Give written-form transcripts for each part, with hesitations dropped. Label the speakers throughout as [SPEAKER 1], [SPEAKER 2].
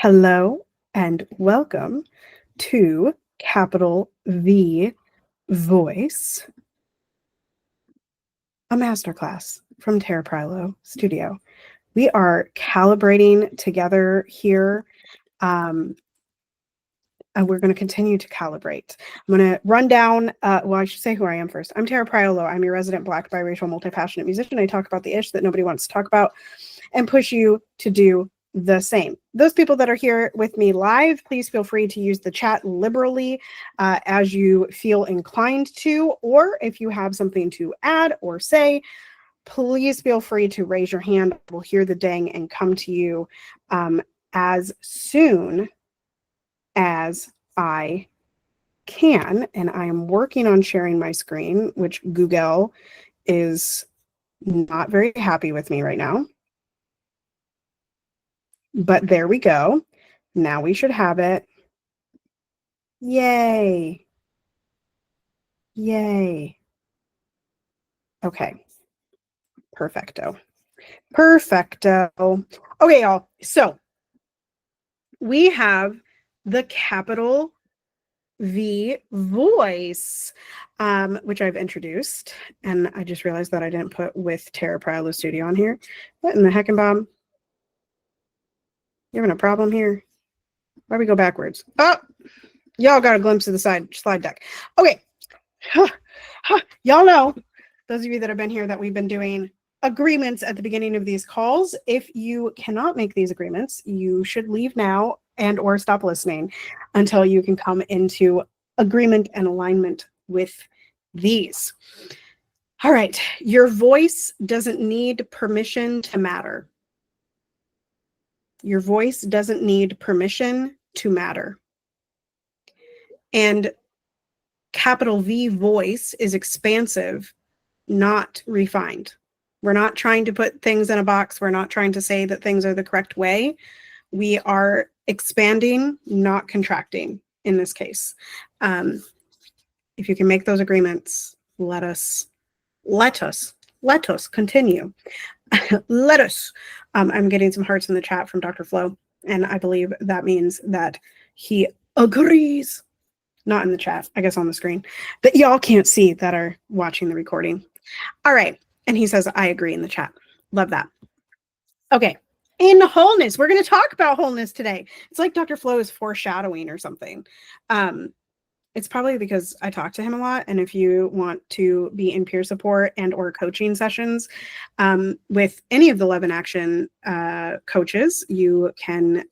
[SPEAKER 1] Hello and welcome to Capital V Voice, a masterclass from Terra Prilo Studio. We are calibrating together here, and we're going to continue to calibrate. I'm going to run down, I should say who I am first. I'm Terra Prilo. I'm your resident Black, biracial, multi-passionate musician. I talk about the ish that nobody wants to talk about and push you to do the same. Those people that are here with me live, please feel free to use the chat liberally as you feel inclined to, or if you have something to add or say, please feel free to raise your hand. We'll hear the ding and come to you as soon as I can. And I am working on sharing my screen, which Google is not very happy with me right now. But there we go. Now we should have it. Yay. Yay. Okay. Perfecto. Perfecto. Okay, y'all. So we have the capital V voice, which I've introduced. And I just realized that I didn't put with Terra Prilo Studio on here. What in the heck and Bob? You having a problem here? Why we go backwards? Oh, y'all got a glimpse of the slide deck. Okay. Y'all know, those of you that have been here, that we've been doing agreements at the beginning of these calls. If you cannot make these agreements, you should leave now and or stop listening until you can come into agreement and alignment with these. All right. Your voice doesn't need permission to matter. Your voice doesn't need permission to matter. And capital V voice is expansive, not refined. We're not trying to put things in a box. We're not trying to say that things are the correct way. We are expanding, not contracting in this case. If you can make those agreements, let us continue. Let us. I'm getting some hearts in the chat from Dr. Flo, and I believe that means that he agrees. Not in the chat, I guess on the screen, that y'all can't see that are watching the recording. All right. And he says, I agree in the chat. Love that. Okay. In wholeness, we're going to talk about wholeness today. It's like Dr. Flo is foreshadowing or something. It's probably because I talk to him a lot. And if you want to be in peer support and or coaching sessions with any of the Love in Action coaches, you can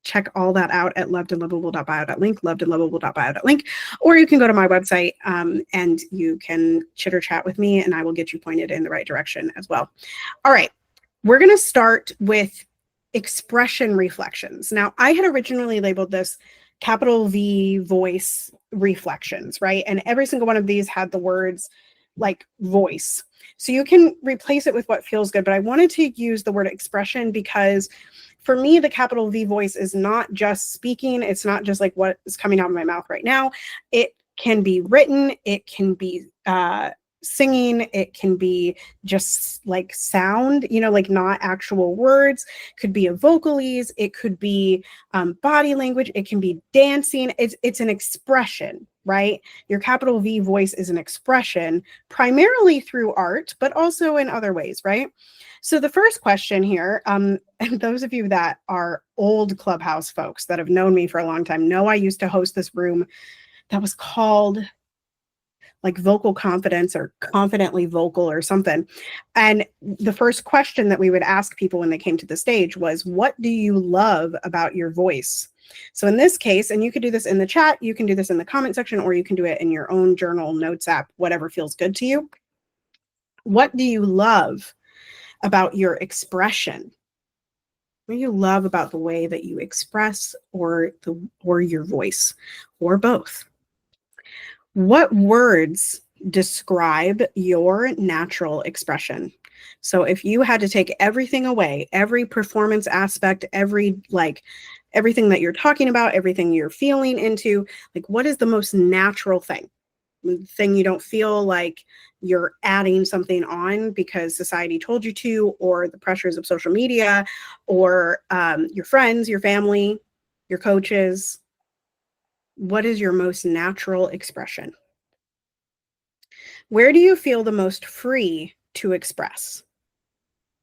[SPEAKER 1] check all that out at lovedandlovable.bio.link, lovedandlovable.bio.link, or you can go to my website and you can chitter chat with me and I will get you pointed in the right direction as well. All right, we're going to start with expression reflections. Now, I had originally labeled this capital V voice reflections, right? And every single one of these had the words like voice. So you can replace it with what feels good, but I wanted to use the word expression because for me, the capital V voice is not just speaking. It's not just like what is coming out of my mouth right now. It can be written. It can be singing. It can be just like sound, you know, like not actual words. Could be a vocalese. It could be body language. It can be dancing. It's an expression, right? Your capital V voice is an expression primarily through art, but also in other ways, right? So the first question here, and those of you that are old Clubhouse folks that have known me for a long time know I used to host this room that was called like Vocal Confidence or Confidently Vocal or something. And the first question that we would ask people when they came to the stage was, what do you love about your voice? So in this case, and you could do this in the chat, you can do this in the comment section, or you can do it in your own journal, notes app, whatever feels good to you. What do you love about your expression? What do you love about the way that you express or your voice, or both? What words describe your natural expression? So if you had to take everything away, every performance aspect, everything that you're talking about, everything you're feeling into, like what is the most natural thing? The thing you don't feel like you're adding something on because society told you to, or the pressures of social media, or your friends, your family, your coaches? What is your most natural expression? Where do you feel the most free to express?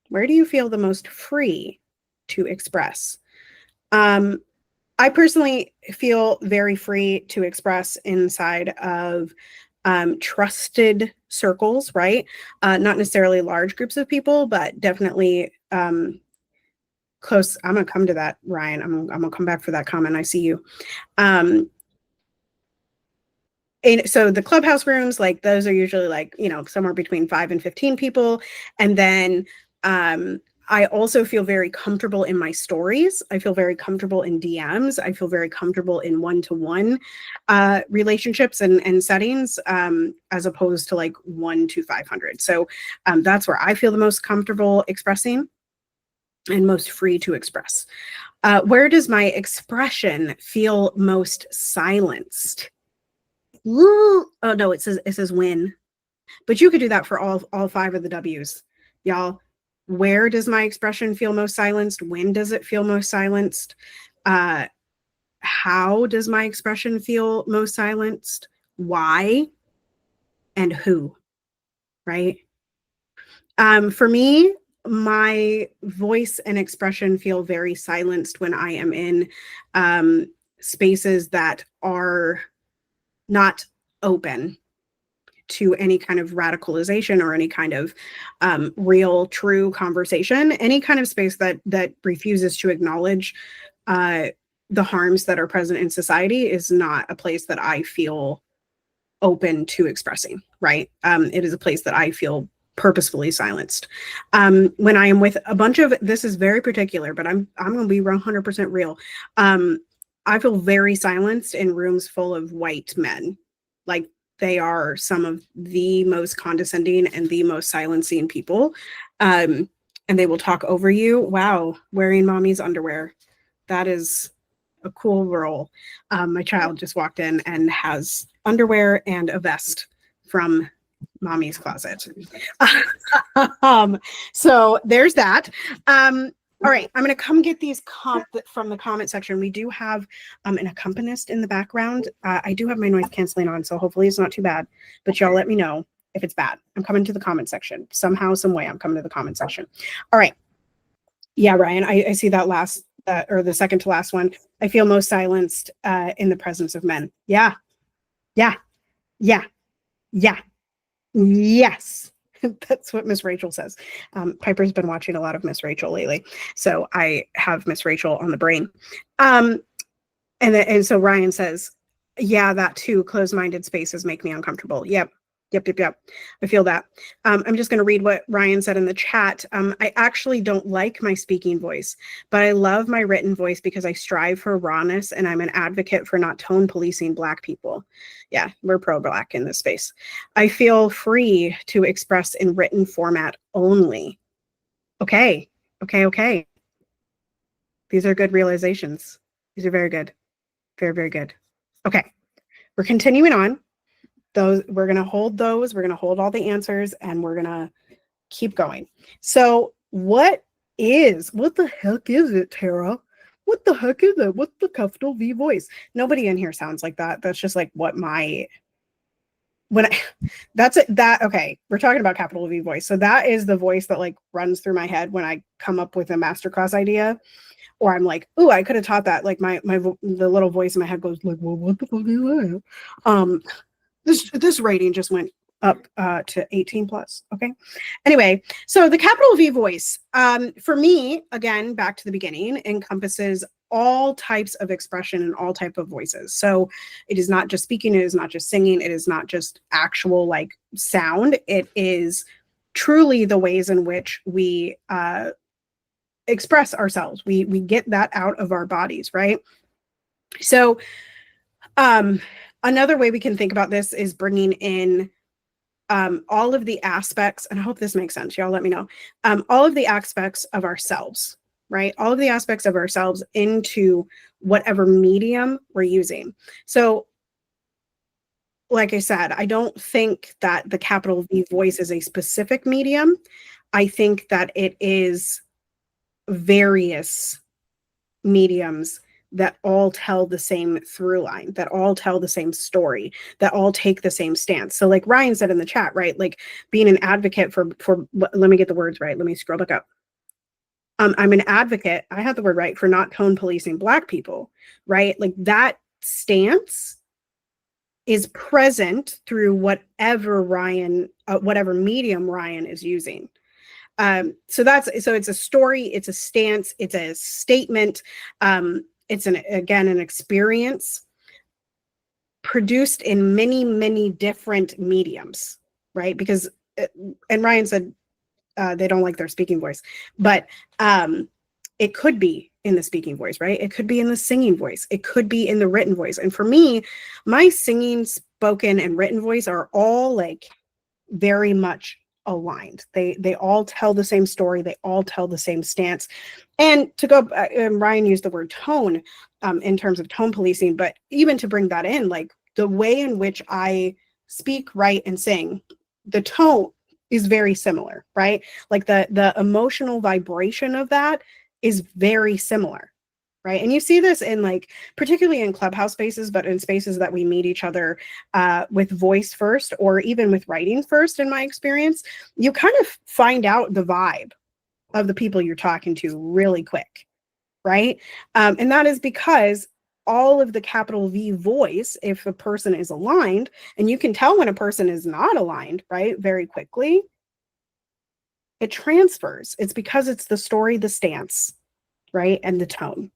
[SPEAKER 1] Where do you feel the most free to express? I personally feel very free to express inside of trusted circles, right? Not necessarily large groups of people, but definitely close. I'm gonna come to that, Ryan. I'm gonna come back for that comment. I see you. And so the clubhouse rooms, like those are usually like, somewhere between 5 and 15 people. And then I also feel very comfortable in my stories. I feel very comfortable in DMs. I feel very comfortable in one-to-one relationships and settings, as opposed to like 1 to 500. So that's where I feel the most comfortable expressing and most free to express. Where does my expression feel most silenced? Ooh. Oh no, it says win. But you could do that for all 5 of the W's. Y'all, where does my expression feel most silenced? When does it feel most silenced? How does my expression feel most silenced? Why? And who? Right? For me, my voice and expression feel very silenced when I am in spaces that are not open to any kind of radicalization or any kind of real, true conversation, any kind of space that refuses to acknowledge the harms that are present in society is not a place that I feel open to expressing, right? It is a place that I feel purposefully silenced. When I am with a bunch of, this is very particular, but I'm going to be 100% real. I feel very silenced in rooms full of white men. Like, they are some of the most condescending and the most silencing people. And they will talk over you. Wow, wearing mommy's underwear. That is a cool role. My child just walked in and has underwear and a vest from mommy's closet. So there's that. All right, I'm going to come get these from the comment section. We do have an accompanist in the background. I do have my noise canceling on, so hopefully it's not too bad. But y'all let me know if it's bad. I'm coming to the comment section. Somehow, some way, I'm coming to the comment section. All right. Yeah, Ryan, I see that last, or the second to last one. I feel most silenced in the presence of men. Yeah, yeah, yeah, yeah, yes. That's what Miss Rachel says. Piper's been watching a lot of Miss Rachel lately, so I have Miss Rachel on the brain. And so Ryan says, yeah, that too. Closed-minded spaces make me uncomfortable. Yep. I feel that. I'm just going to read what Ryan said in the chat. I actually don't like my speaking voice, but I love my written voice because I strive for rawness and I'm an advocate for not tone policing Black people. Yeah, we're pro-Black in this space. I feel free to express in written format only. Okay. These are good realizations. These are very good. Very, very good. Okay. We're continuing on. We're going to hold those. We're going to hold all the answers and we're going to keep going. So what the heck is it, Tara? What the heck is it? What's the capital V voice? Nobody in here sounds like that. That's just like what that's it. Okay, we're talking about capital V voice. So that is the voice that like runs through my head when I come up with a masterclass idea. Or I'm like, oh, I could have taught that. Like the little voice in my head goes like, well, what the fuck is that? This rating just went up to 18 plus. Okay. Anyway, so the capital V voice, for me, again, back to the beginning, encompasses all types of expression and all type of voices. So it is not just speaking, it is not just singing, it is not just actual like sound. It is truly the ways in which we express ourselves. We get that out of our bodies, right? So another way we can think about this is bringing in all of the aspects, and I hope this makes sense. Y'all let me know. All of the aspects of ourselves, right? All of the aspects of ourselves into whatever medium we're using. So, like I said, I don't think that the capital V voice is a specific medium. I think that it is various mediums that all tell the same through line, that all tell the same story, that all take the same stance. So like Ryan said in the chat, right? Like being an advocate for let me get the words right. Let me scroll back up. I'm an advocate, I had the word right, for not tone policing Black people, right? Like that stance is present through whatever medium Ryan is using. So it's a story, it's a stance, it's a statement, it's an experience produced in many, many different mediums, right? Because, and Ryan said they don't like their speaking voice, but it could be in the speaking voice, right? It could be in the singing voice. It could be in the written voice. And for me, my singing, spoken, and written voice are all like very much aligned. They all tell the same story. They all tell the same stance. And to go, Ryan used the word tone in terms of tone policing, but even to bring that in, like the way in which I speak, write, and sing, the tone is very similar, right? Like the emotional vibration of that is very similar, right? And you see this in like, particularly in Clubhouse spaces, but in spaces that we meet each other with voice first, or even with writing first, in my experience, you kind of find out the vibe of the people you're talking to really quick, right? And that is because all of the capital V voice, if a person is aligned, and you can tell when a person is not aligned, right? Very quickly, it transfers. It's because it's the story, the stance, right? And the tone.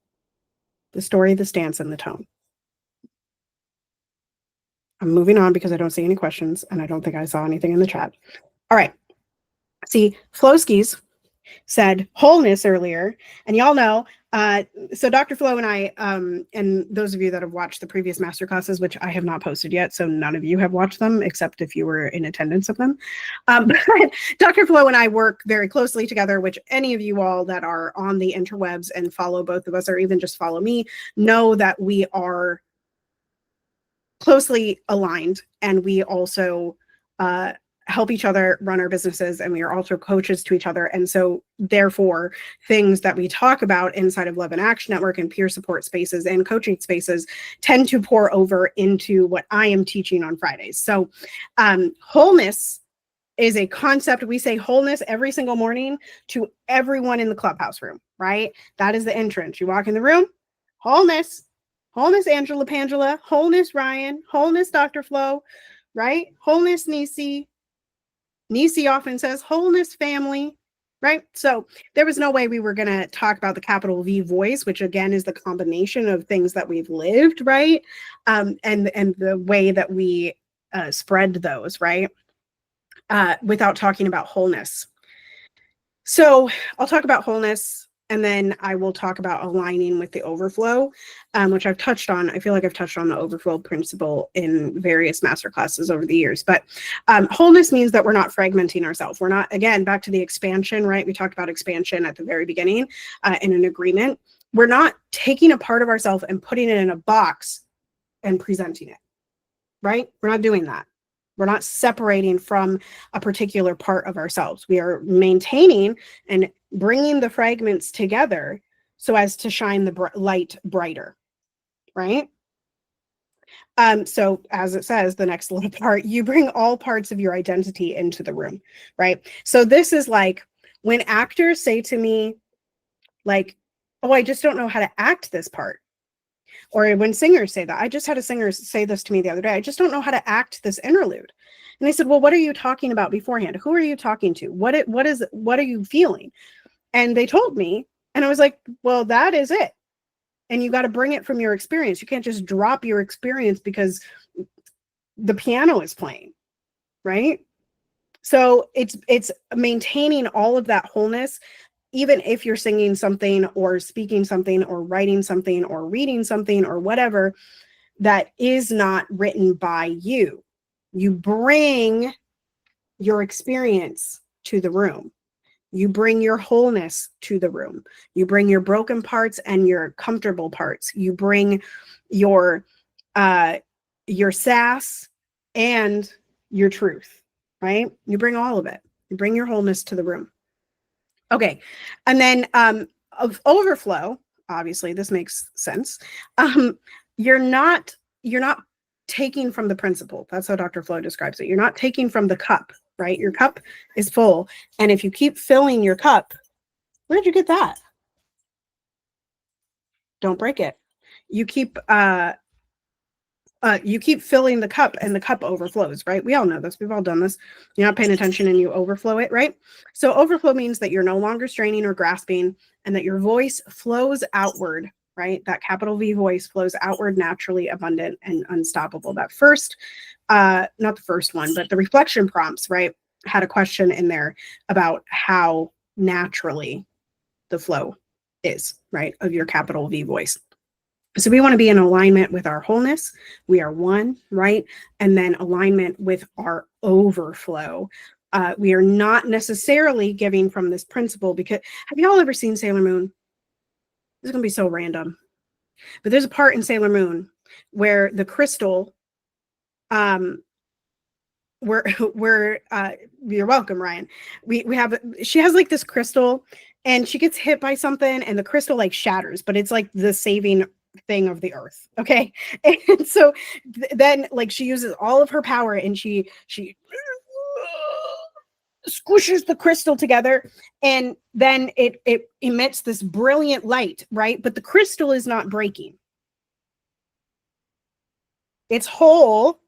[SPEAKER 1] The story, the stance, and the tone. I'm moving on because I don't see any questions, and I don't think I saw anything in the chat. All right. See, Flowskis said wholeness earlier, and y'all know, so Dr. Flo and I, and those of you that have watched the previous masterclasses, which I have not posted yet, so none of you have watched them, except if you were in attendance of them. But Dr. Flo and I work very closely together, which any of you all that are on the interwebs and follow both of us, or even just follow me, know that we are closely aligned, and we also help each other run our businesses, and we are also coaches to each other. And so therefore, things that we talk about inside of Love and Action Network and peer support spaces and coaching spaces tend to pour over into what I am teaching on Fridays. So wholeness is a concept. We say wholeness every single morning to everyone in the Clubhouse room, right? That is the entrance. You walk in the room, wholeness. Wholeness, Angela Pangela. Wholeness, Ryan. Wholeness, Dr. Flo. Right? Wholeness, Nisi. Nisi often says wholeness, family. Right? So there was no way we were going to talk about the capital V voice, which again is the combination of things that we've lived, right? And the way that we spread those, right? Without talking about wholeness. So I'll talk about wholeness, and then I will talk about aligning with the overflow, which I've touched on. I feel like I've touched on the overflow principle in various masterclasses over the years. But wholeness means that we're not fragmenting ourselves. We're not, again, back to the expansion, right? We talked about expansion at the very beginning in an agreement. We're not taking a part of ourselves and putting it in a box and presenting it, right? We're not doing that. We're not separating from a particular part of ourselves. We are maintaining and bringing the fragments together so as to shine the light brighter, right? So as it says, the next little part, you bring all parts of your identity into the room, right? So this is like when actors say to me, like, oh, I just don't know how to act this part. Or when singers say that. I just had a singer say this to me the other day. I just don't know how to act this interlude. And I said, well, what are you talking about beforehand? Who are you talking to? What are you feeling? And they told me, and I was like, well, that is it. And you got to bring it from your experience. You can't just drop your experience because the piano is playing, right? So it's maintaining all of that wholeness, even if you're singing something or speaking something or writing something or reading something or whatever that is not written by you. You bring your experience to the room. You bring your wholeness to the room. You bring your broken parts and your comfortable parts. You bring your sass and your truth, right? You bring all of it. You bring your wholeness to the room. Okay. And then of overflow, obviously this makes sense. Um, you're not taking from the principle. That's how Dr. Flo describes it. You're not taking from the cup, right? Your cup is full. And if you keep filling your cup, where'd you get that? Don't break it. You keep you keep filling the cup and the cup overflows, right? We all know this. We've all done this. You're not paying attention and you overflow it, right? So overflow means that you're no longer straining or grasping and that your voice flows outward, right? That capital V voice flows outward, naturally, abundant, and unstoppable. That first, not the first one, but the reflection prompts, right? Had a question in there about how naturally the flow is, right? Of your capital V voice. So we want to be in alignment with our wholeness. We are one, right? And then alignment with our overflow. We are not necessarily giving from this principle because have y'all ever seen Sailor Moon? This is going to be so random. But there's a part in Sailor Moon where the crystal, um, where you're welcome, Ryan. We have she has like this crystal and she gets hit by something and the crystal like shatters, but it's like the saving thing of the earth. Okay. And so then like she uses all of her power and she squishes the crystal together and then it emits this brilliant light, right? But the crystal is not breaking. It's whole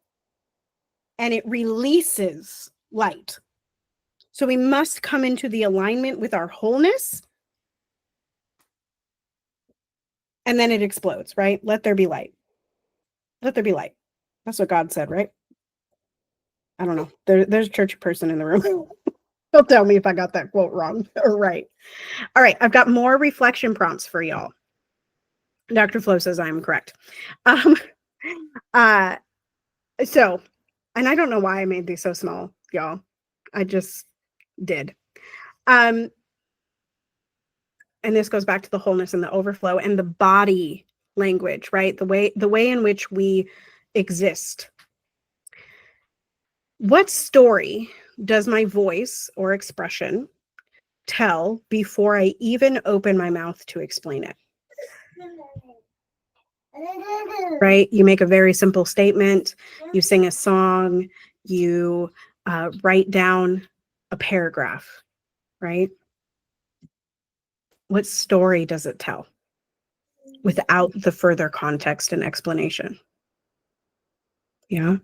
[SPEAKER 1] and it releases light. So we must come into the alignment with our wholeness and then it explodes, right? Let there be light. Let there be light. That's what God said, right? I don't know. There's a church person in the room. Don't tell me if I got that quote wrong or right. All right, I've got more reflection prompts for y'all. Dr. Flo says I am correct. Um, uh, so, and I don't know why I made these so small, y'all. I just did. And this goes back to the wholeness and the overflow and the body language, right? The way in which we exist. What story does my voice or expression tell before I even open my mouth to explain it? Right? You make a very simple statement, you sing a song, you write down a paragraph, right? What story does it tell without the further context and explanation? Yeah.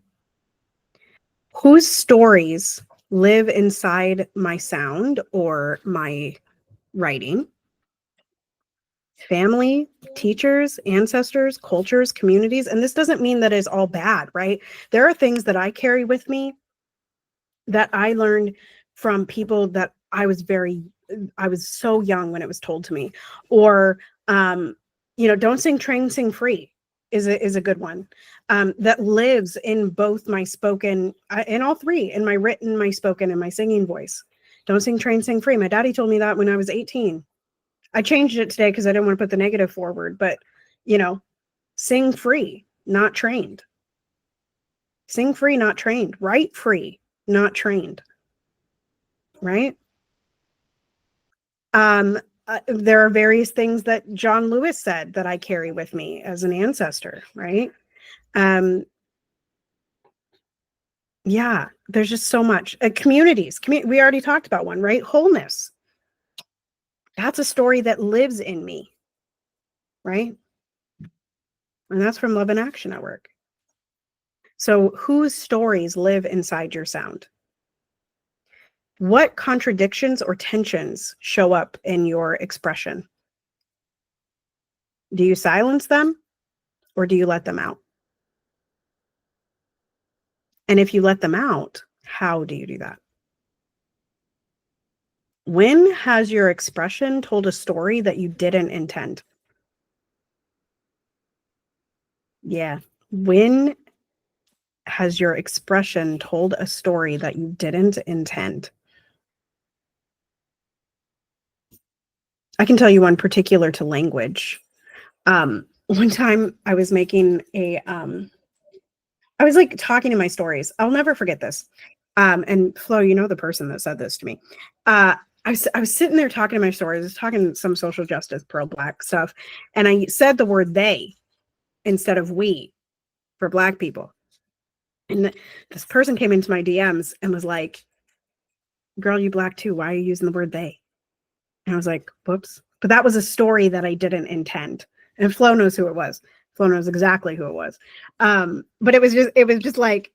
[SPEAKER 1] Whose stories live inside my sound or my writing? Family, teachers, ancestors, cultures, communities. And this doesn't mean that it's all bad, right? There are things that I carry with me that I learned from people that I was so young when it was told to me. Or, don't sing, train, sing free is a good one that lives in both my spoken, in all three, in my written, my spoken, and my singing voice. Don't sing, train, sing free. My daddy told me that when I was 18. I changed it today because I didn't want to put the negative forward, but sing free, not trained. Sing free, not trained. Write free, not trained. Right? There are various things that John Lewis said that I carry with me as an ancestor, right? Yeah, there's just so much. Communities, we already talked about one, right? Wholeness. That's a story that lives in me, right? And that's from Love and Action at Work. So whose stories live inside your sound? What contradictions or tensions show up in your expression? Do you silence them or do you let them out? And if you let them out, how do you do that? When has your expression told a story that you didn't intend? Yeah. When has your expression told a story that you didn't intend? I can tell you one particular to language. One time I was making I was like talking in my stories. I'll never forget this. And Flo, you know the person that said this to me. I was sitting there talking to my story. I was talking some social justice, pro-Black stuff, and I said the word they instead of we for Black people. And this person came into my DMs and was like, "Girl, you Black too. Why are you using the word they?" And I was like, "Whoops." But that was a story that I didn't intend. And Flo knows who it was. Flo knows exactly who it was. But it was just like,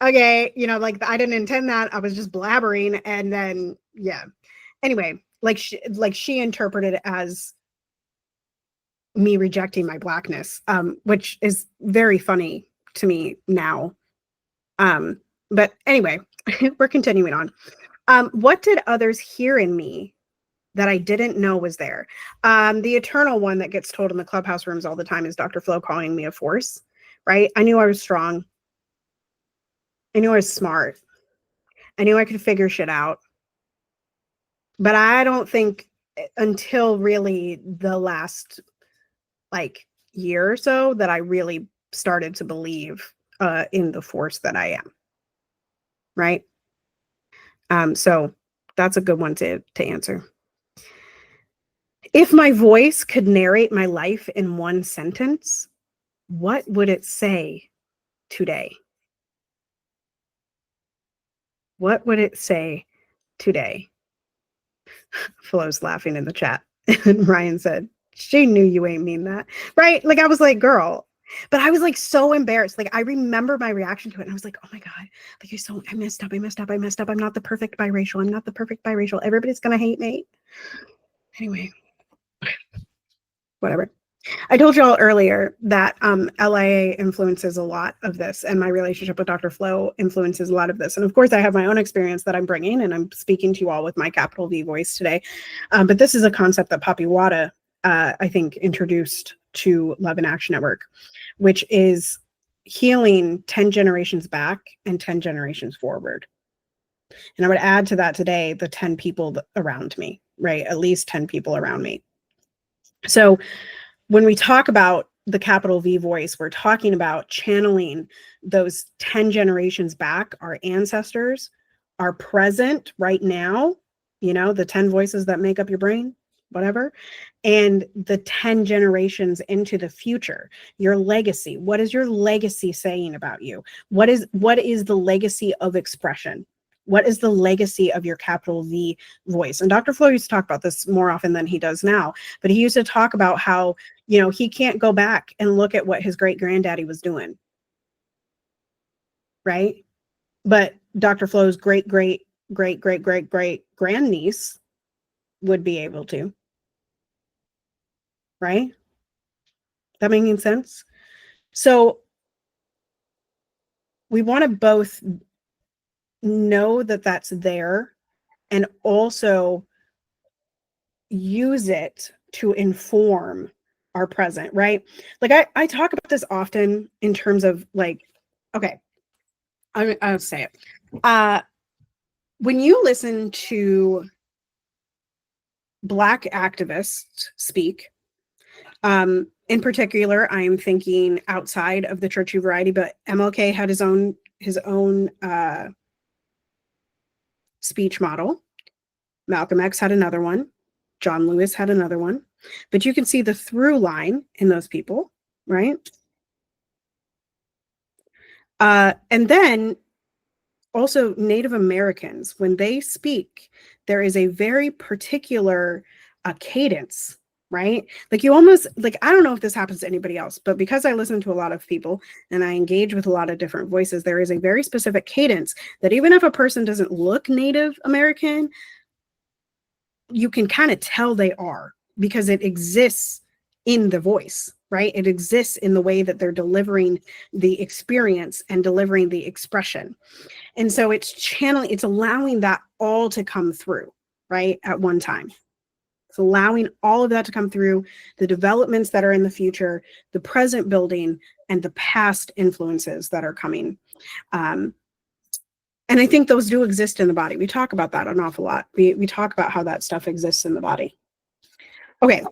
[SPEAKER 1] okay, like I didn't intend that. I was just blabbering, and then yeah. Anyway, like she interpreted it as me rejecting my Blackness, which is very funny to me now. But anyway, we're continuing on. What did others hear in me that I didn't know was there? The eternal one that gets told in the clubhouse rooms all the time is Dr. Flo calling me a force, right? I knew I was strong. I knew I was smart. I knew I could figure shit out. But I don't think until really the last like year or so that I really started to believe in the force that I am. Right. So that's a good one to answer. If my voice could narrate my life in one sentence, what would it say today? What would it say today? Flo's laughing in the chat. And Ryan said, she knew you ain't mean that. Right? Like I was like, girl. But I was like so embarrassed. Like I remember my reaction to it. And I was like, oh my God, like I messed up. I'm not the perfect biracial. Everybody's gonna hate me. Anyway, whatever. I told you all earlier that LIA influences a lot of this, and my relationship with Dr. Flo influences a lot of this. And of course, I have my own experience that I'm bringing, and I'm speaking to you all with my capital V voice today. But this is a concept that Papi Wada, I think, introduced to Love and Action Network, which is healing 10 generations back and 10 generations forward. And I would add to that today the 10 people around me, right? At least 10 people around me. So when we talk about the capital V voice, we're talking about channeling those 10 generations back, our ancestors, are present right now, the 10 voices that make up your brain, whatever, and the 10 generations into the future, your legacy. What is your legacy saying about you? What is the legacy of expression? What is the legacy of your capital V voice? And Dr. Flo used to talk about this more often than he does now, but he used to talk about how, he can't go back and look at what his great granddaddy was doing. Right? But Dr. Flo's great grandniece would be able to. Right? That making sense? So we want to both know that that's there and also use it to inform our present, right? Like I talk about this often in terms of like, okay, I'll say it. When you listen to Black activists speak, in particular, I am thinking outside of the churchy variety, but MLK had his own speech model. Malcolm X had another one. John Lewis had another one. But you can see the through line in those people, right? And then also Native Americans, when they speak, there is a very particular cadence, right? Like you almost, like, I don't know if this happens to anybody else, but because I listen to a lot of people and I engage with a lot of different voices, there is a very specific cadence that even if a person doesn't look Native American, you can kind of tell they are because it exists in the voice, right? It exists in the way that they're delivering the experience and delivering the expression. And so it's channeling, it's allowing that all to come through, right? At one time. It's allowing all of that to come through, the developments that are in the future, the present building, and the past influences that are coming. And I think those do exist in the body. We talk about that an awful lot. We talk about how that stuff exists in the body. Okay.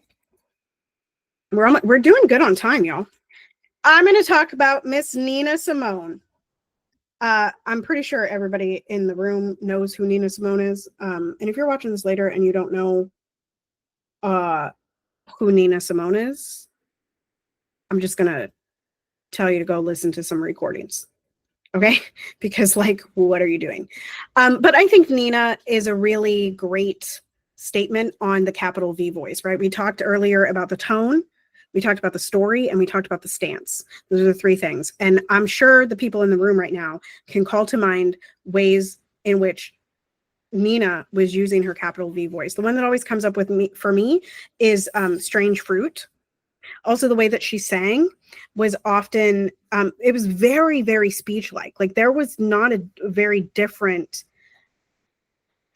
[SPEAKER 1] We're doing good on time, y'all. I'm going to talk about Miss Nina Simone. I'm pretty sure everybody in the room knows who Nina Simone is. And if you're watching this later and you don't know uh, who Nina Simone is, I'm just gonna tell you to go listen to some recordings. Okay, because like, what are you doing? But I think Nina is a really great statement on the capital V voice, right? We talked earlier about the tone, we talked about the story, and we talked about the stance. Those are the three things. And I'm sure the people in the room right now can call to mind ways in which Nina was using her capital V voice. The one that always comes up with me for me is Strange Fruit. Also, the way that she sang was often, it was very, very speech-like. Like there was not a very different,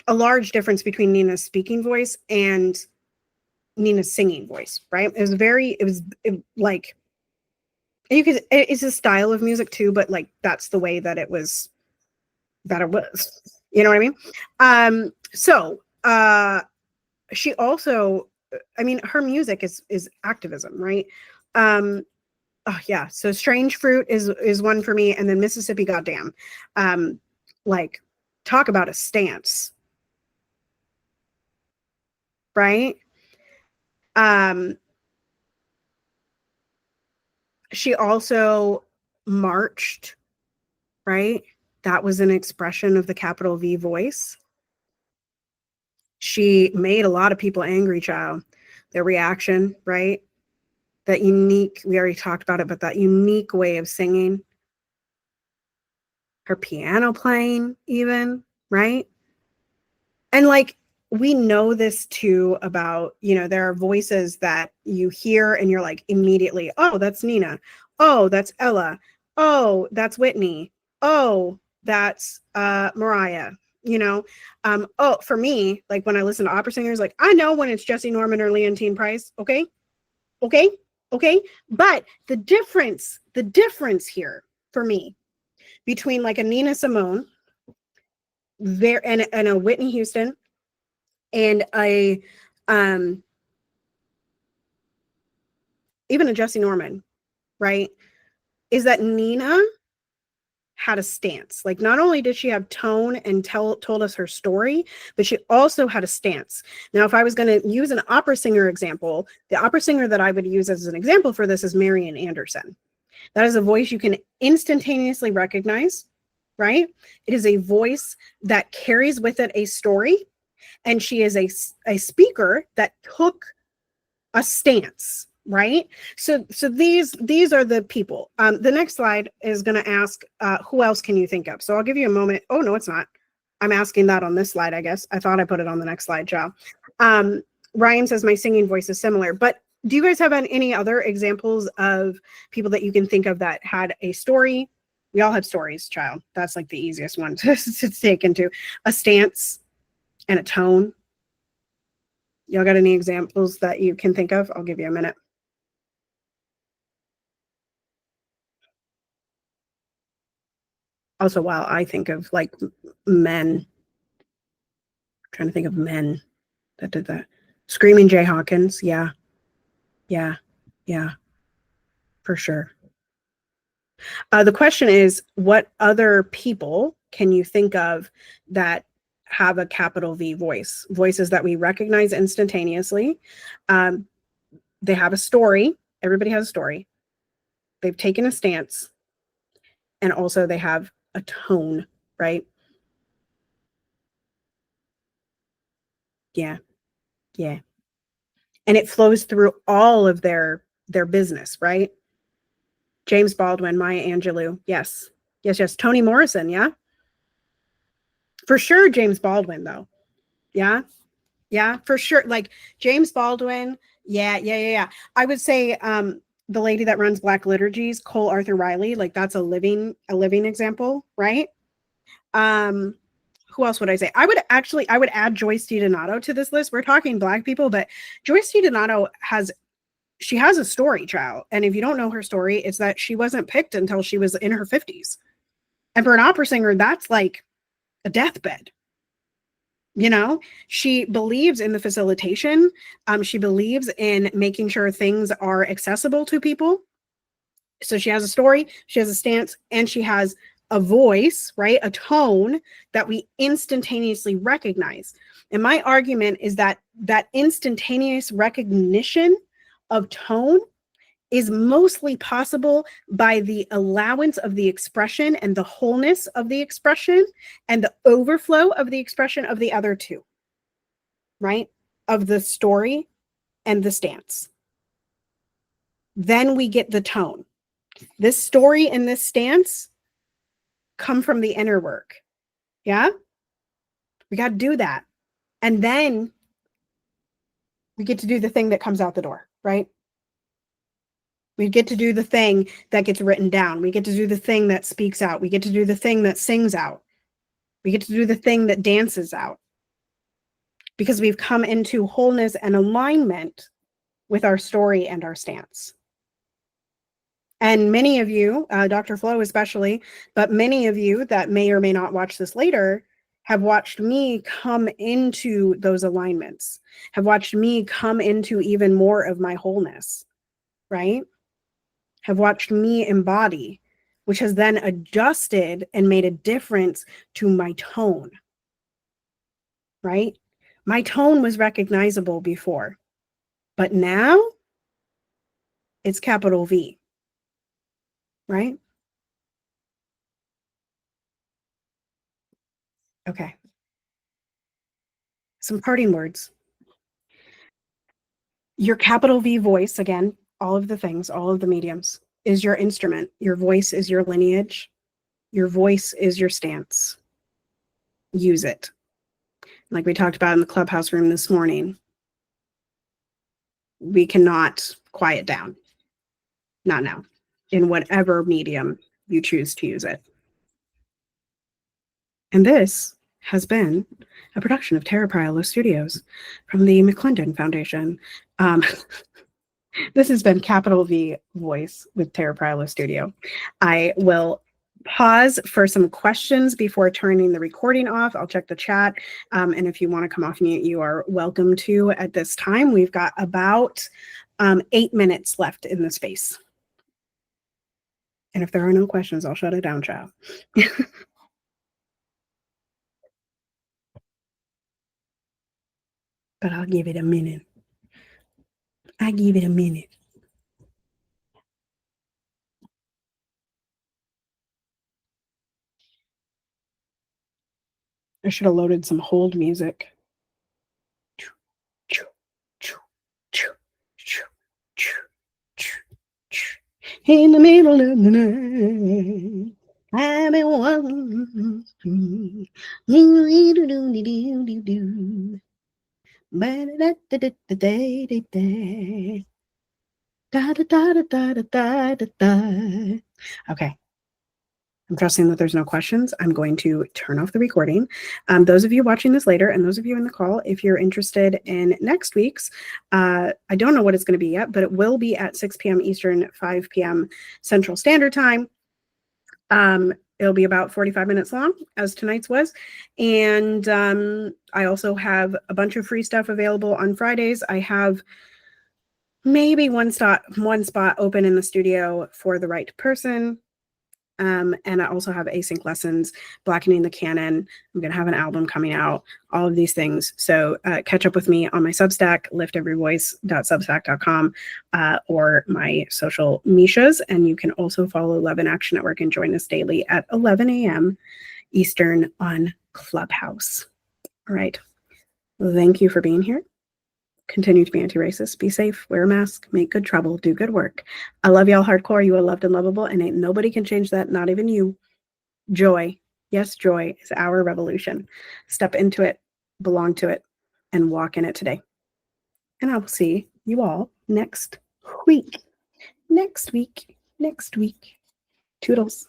[SPEAKER 1] a large difference between Nina's speaking voice and Nina's singing voice, right? Like, you could, it's a style of music too, but like that's the way that it was, you know what I mean? She also, I mean, her music is activism, right? Oh yeah, so Strange Fruit is one for me, and then Mississippi Goddamn. Like, talk about a stance, right? Um, she also marched, right? That was an expression of the capital V voice. She made a lot of people angry, child. Their reaction, right? That unique, we already talked about it, but that unique way of singing, her piano playing, even, right? And like, we know this too about, you know, there are voices that you hear and you're like immediately, oh, that's Nina. Oh, that's Ella. Oh, that's Whitney. Oh, that's Mariah. You know, oh, for me, like when I listen to opera singers, like I know when it's Jesse Norman or Leontine Price. Okay, okay, okay. But the difference here for me between like a Nina Simone there and a Whitney Houston and um even a Jesse Norman, right? Is that Nina had a stance. Like not only did she have tone and told us her story, but she also had a stance. Now, if I was going to use an opera singer example, the opera singer that I would use as an example for this is Marian Anderson. That is a voice you can instantaneously recognize, right? It is a voice that carries with it a story, and she is a speaker that took a stance, right? So these are the people. The next slide is going to ask who else can you think of. So I'll give you a moment. Oh no, it's not. I'm asking that on this slide, I guess. I thought I put it on the next slide, Joe. Ryan says my singing voice is similar, but do you guys have any other examples of people that you can think of that had a story? We all have stories, child. That's like the easiest one to take into. A stance and a tone. Y'all got any examples that you can think of? I'll give you a minute. Also, while I think of like men, I'm trying to think of men that did that. Screaming Jay Hawkins. Yeah. Yeah. Yeah. For sure. The question is, what other people can you think of that have a capital V voice? Voices that we recognize instantaneously. Um, they have a story. Everybody has a story. They've taken a stance. And also they have a tone, right? Yeah. Yeah. And it flows through all of their business, right? James Baldwin, Maya Angelou. Yes. Yes, yes. Toni Morrison, yeah. For sure James Baldwin though. Yeah. Yeah, for sure. Like James Baldwin. Yeah, yeah, yeah, yeah. I would say the lady that runs Black Liturgies, Cole Arthur Riley, like that's a living example, right? Um who else would I say? I would add Joyce DiDonato to this list. We're talking Black people, but Joyce DiDonato has a story, child. And if you don't know her story, it's that she wasn't picked until she was in her 50s. And for an opera singer, that's like a deathbed. You know, she believes in the facilitation. She believes in making sure things are accessible to people. So she has a story, she has a stance, and she has a voice, right? A tone that we instantaneously recognize. And my argument is that that instantaneous recognition of tone is mostly possible by the allowance of the expression and the wholeness of the expression and the overflow of the expression of the other two, right? Of the story and the stance. Then we get the tone. This story and this stance come from the inner work. Yeah? We got to do that. And then we get to do the thing that comes out the door, right? We get to do the thing that gets written down. We get to do the thing that speaks out. We get to do the thing that sings out. We get to do the thing that dances out. Because we've come into wholeness and alignment with our story and our stance. And many of you, Dr. Flo especially, but many of you that may or may not watch this later have watched me come into those alignments, have watched me come into even more of my wholeness, right? Have watched me embody, which has then adjusted and made a difference to my tone, right? My tone was recognizable before, but now it's capital V, right? Okay. Some parting words. Your capital V voice, again, all of the things, all of the mediums, is your instrument. Your voice is your lineage. Your voice is your stance. Use it. Like we talked about in the clubhouse room this morning, we cannot quiet down. Not now. In whatever medium you choose to use it. And this has been a production of Terra Priolo Studios from the McClendon Foundation. This has been Capital V Voice with Terra Priolo Studio. I will pause for some questions before turning the recording off. I'll check the chat. And if you want to come off mute, you are welcome to at this time. We've got about 8 minutes left in the space. And if there are no questions, I'll shut it down, child. But I'll give it a minute. I give it a minute. I should have loaded some hold music. In the middle of the night, I've been wondering. Okay. I'm trusting that there's no questions. I'm going to turn off the recording. Those of you watching this later and those of you in the call, if you're interested in next week's, I don't know what it's going to be yet, but it will be at 6 p.m. Eastern, 5 p.m. Central Standard Time. It'll be about 45 minutes long, as tonight's was. And I also have a bunch of free stuff available on Fridays. I have maybe one spot open in the studio for the right person. And I also have async lessons, blackening the canon. I'm going to have an album coming out, all of these things. So catch up with me on my Substack, lifteveryvoice.substack.com, or my social Mishas. And you can also follow Love in Action Network and join us daily at 11 a.m. Eastern on Clubhouse. All right. Well, thank you for being here. Continue to be anti-racist, be safe, wear a mask, make good trouble, do good work. I love y'all hardcore. You are loved and lovable, and ain't nobody can change that, not even you. Joy, yes, joy is our revolution. Step into it, belong to it, and walk in it today. And I will see you all next week. Toodles.